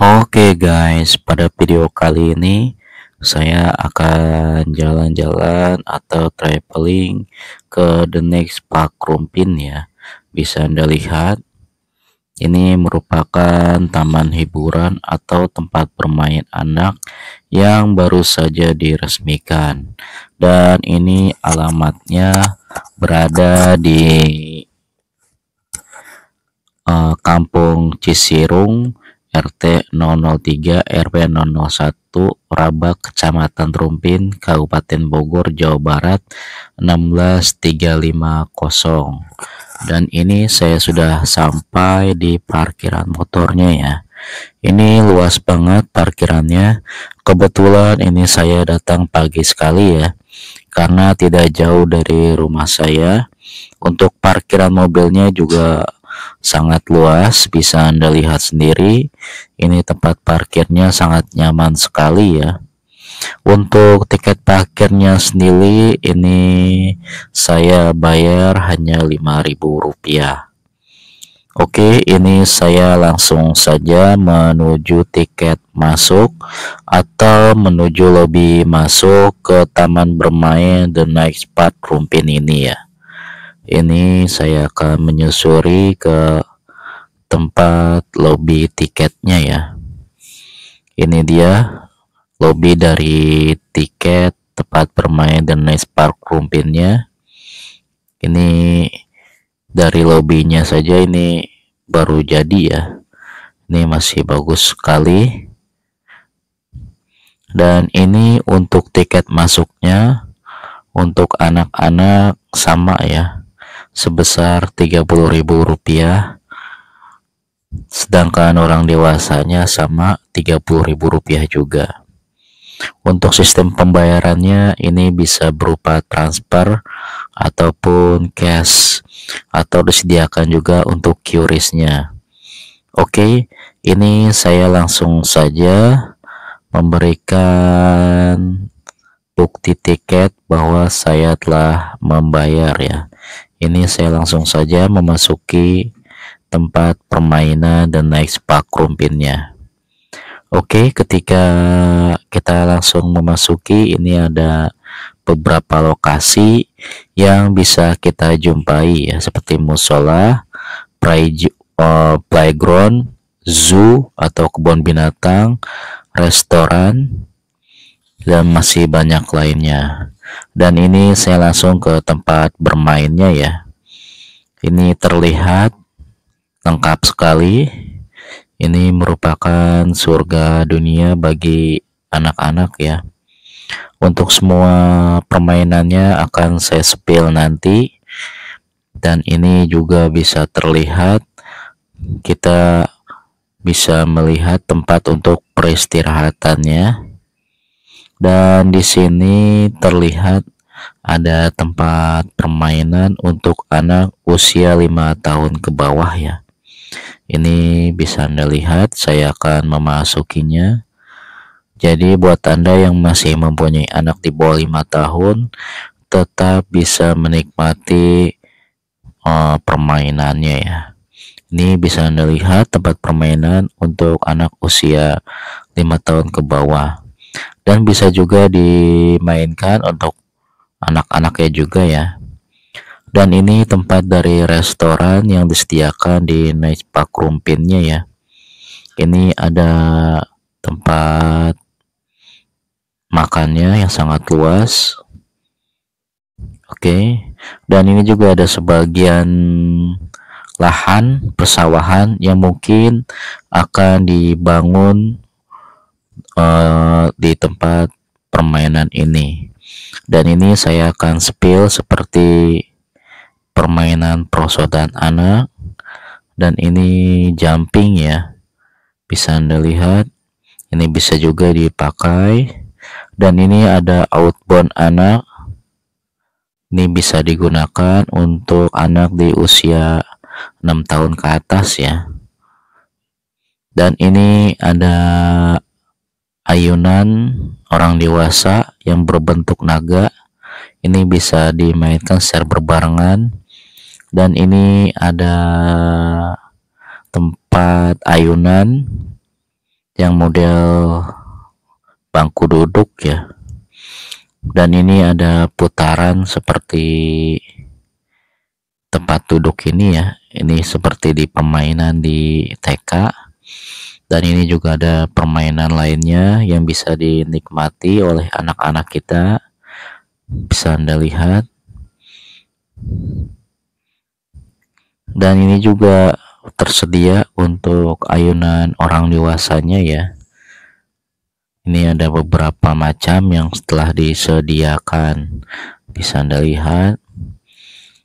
Oke guys, pada video kali ini saya akan jalan-jalan atau traveling ke The Next Park Rumpin ya. Bisa Anda lihat, ini merupakan taman hiburan atau tempat bermain anak yang baru saja diresmikan. Dan ini alamatnya berada di Kampung Cisirung, RT 003 RW 001 Rabak, Kecamatan Rumpin, Kabupaten Bogor, Jawa Barat 16350. Dan ini saya sudah sampai di parkiran motornya ya. Ini luas banget parkirannya. Kebetulan ini saya datang pagi sekali ya, karena tidak jauh dari rumah saya. Untuk parkiran mobilnya juga sangat luas, bisa Anda lihat sendiri. Ini tempat parkirnya sangat nyaman sekali ya. Untuk tiket parkirnya sendiri ini saya bayar hanya Rp5.000. Oke, ini saya langsung saja menuju tiket masuk atau menuju lobi masuk ke taman bermain The Next Park Rumpin ini ya. Ini saya akan menyusuri ke tempat lobi tiketnya ya. Ini dia lobi dari tiket tempat bermain The Next Park Rumpinnya. Ini dari lobinya saja ini baru jadi ya. Ini masih bagus sekali. Dan ini untuk tiket masuknya untuk anak-anak sama ya, sebesar Rp30.000, sedangkan orang dewasanya sama Rp30.000 juga. Untuk sistem pembayarannya ini bisa berupa transfer ataupun cash, atau disediakan juga untuk QRIS-nya. Oke, ini saya langsung saja memberikan bukti tiket bahwa saya telah membayar ya. Ini saya langsung saja memasuki tempat permainan The Next Park Rumpinnya. Oke, ketika kita langsung memasuki, ini ada beberapa lokasi yang bisa kita jumpai ya, seperti musola, playground, zoo atau kebun binatang, restoran, dan masih banyak lainnya. Dan ini saya langsung ke tempat bermainnya ya. Ini terlihat lengkap sekali. Ini merupakan surga dunia bagi anak-anak ya. Untuk semua permainannya akan saya spill nanti. Dan ini juga bisa terlihat, kita bisa melihat tempat untuk peristirahatannya. Dan di sini terlihat ada tempat permainan untuk anak usia 5 tahun ke bawah ya. Ini bisa Anda lihat, saya akan memasukinya. Jadi buat Anda yang masih mempunyai anak di bawah 5 tahun, tetap bisa menikmati permainannya ya. Ini bisa Anda lihat tempat permainan untuk anak usia 5 tahun ke bawah. Dan bisa juga dimainkan untuk anak-anaknya juga ya. Dan ini tempat dari restoran yang disediakan di Next Park Rumpinnya ya. Ini ada tempat makannya yang sangat luas. Oke. Dan ini juga ada sebagian lahan persawahan yang mungkin akan dibangun di tempat permainan ini. Dan ini saya akan spill seperti permainan perosotan anak. Dan ini jumping ya, bisa Anda lihat. Ini bisa juga dipakai. Dan ini ada outbound anak. Ini bisa digunakan untuk anak di usia 6 tahun ke atas ya. Dan ini ada ayunan orang dewasa yang berbentuk naga. Ini bisa dimainkan secara berbarengan. Dan ini ada tempat ayunan yang model bangku duduk ya. Dan ini ada putaran seperti tempat duduk ini ya. Ini seperti di permainan di TK. Dan ini juga ada permainan lainnya yang bisa dinikmati oleh anak-anak kita. Bisa Anda lihat. Dan ini juga tersedia untuk ayunan orang dewasanya ya. Ini ada beberapa macam yang telah disediakan, bisa Anda lihat.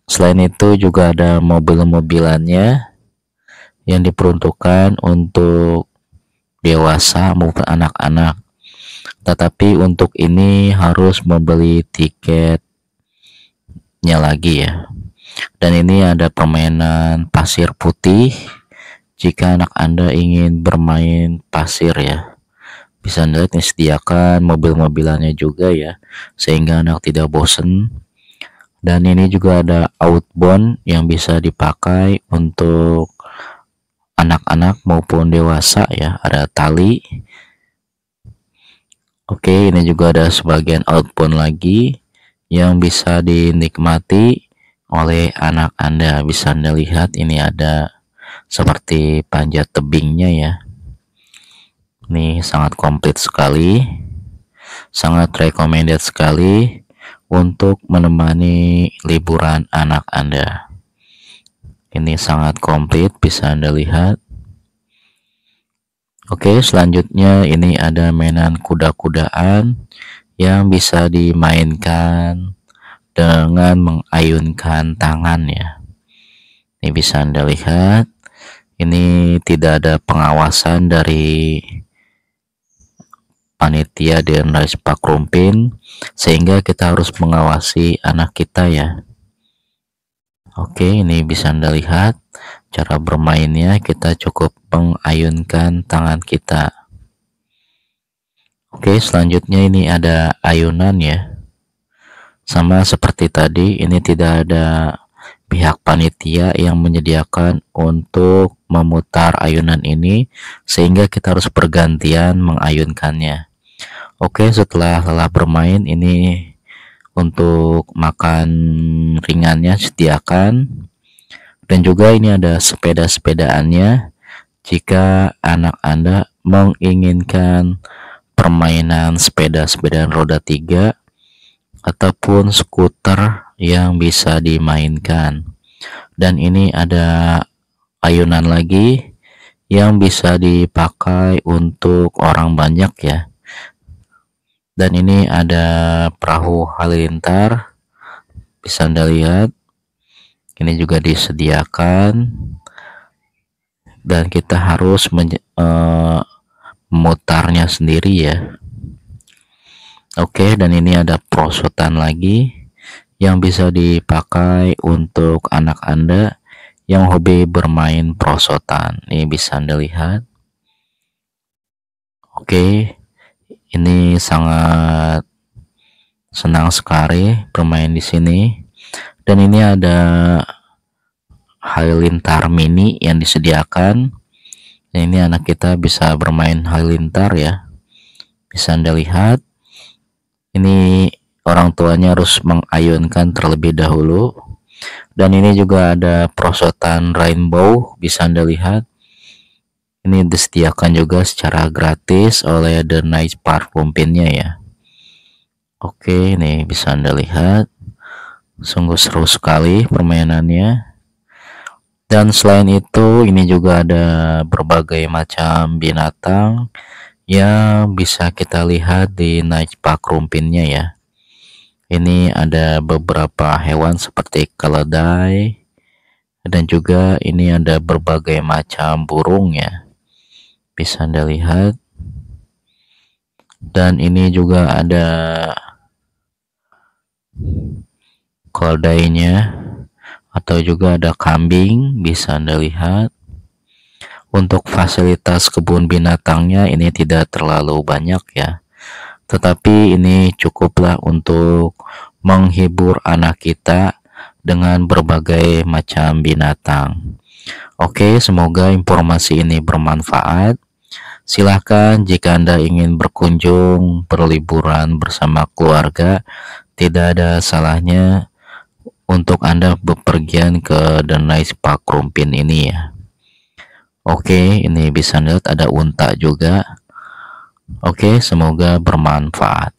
Selain itu juga ada mobil-mobilannya yang diperuntukkan untuk dewasa maupun anak-anak. Tetapi untuk ini harus membeli tiketnya lagi ya. Dan ini ada permainan pasir putih jika anak Anda ingin bermain pasir ya. Bisa Anda lihat disediakan mobil-mobilannya juga ya, sehingga anak tidak bosan. Dan ini juga ada outbound yang bisa dipakai untuk anak-anak maupun dewasa ya, ada tali. Oke, ini juga ada sebagian outbound lagi yang bisa dinikmati oleh anak Anda. Bisa Anda lihat ini ada seperti panjat tebingnya ya. Ini sangat komplit sekali, sangat recommended sekali untuk menemani liburan anak Anda. Ini sangat komplit, bisa Anda lihat. Oke, selanjutnya ini ada mainan kuda-kudaan yang bisa dimainkan dengan mengayunkan tangan ya. Ini bisa Anda lihat. Ini tidak ada pengawasan dari panitia Denrais Pak Rumpin, sehingga kita harus mengawasi anak kita ya. Oke, ini bisa Anda lihat cara bermainnya. Kita cukup mengayunkan tangan kita. Oke, selanjutnya ini ada ayunan ya. Sama seperti tadi, ini tidak ada pihak panitia yang menyediakan untuk memutar ayunan ini, sehingga kita harus bergantian mengayunkannya. Oke, setelah lelah bermain, ini untuk makan ringannya sediakan. Dan juga ini ada sepeda-sepedaannya jika anak Anda menginginkan permainan sepeda-sepedaan roda 3 ataupun skuter yang bisa dimainkan. Dan ini ada ayunan lagi yang bisa dipakai untuk orang banyak ya. Dan ini ada perahu halilintar, bisa Anda lihat. Ini juga disediakan, dan kita harus memutarnya sendiri ya. Oke, dan ini ada perosotan lagi yang bisa dipakai untuk anak Anda yang hobi bermain perosotan. Ini bisa Anda lihat. Oke, ini sangat senang sekali bermain di sini. Dan ini ada halilintar mini yang disediakan. Dan ini anak kita bisa bermain halilintar ya. Bisa Anda lihat. Ini orang tuanya harus mengayunkan terlebih dahulu. Dan ini juga ada perosotan rainbow, bisa Anda lihat. Ini disediakan juga secara gratis oleh The Night Park Rumpinnya ya. Oke, ini bisa Anda lihat. Sungguh seru sekali permainannya. Dan selain itu, ini juga ada berbagai macam binatang yang bisa kita lihat di Night Park Rumpinnya ya. Ini ada beberapa hewan seperti keledai, dan juga ini ada berbagai macam burung ya. Bisa Anda lihat. Dan ini juga ada keledainya, atau juga ada kambing, bisa Anda lihat. Untuk fasilitas kebun binatangnya ini tidak terlalu banyak ya, tetapi ini cukuplah untuk menghibur anak kita dengan berbagai macam binatang. Oke, semoga informasi ini bermanfaat. Silahkan jika Anda ingin berkunjung, berliburan bersama keluarga, tidak ada salahnya untuk Anda bepergian ke Danau Park Rumpin ini ya. Oke, ini bisa lihat ada unta juga. Oke, semoga bermanfaat.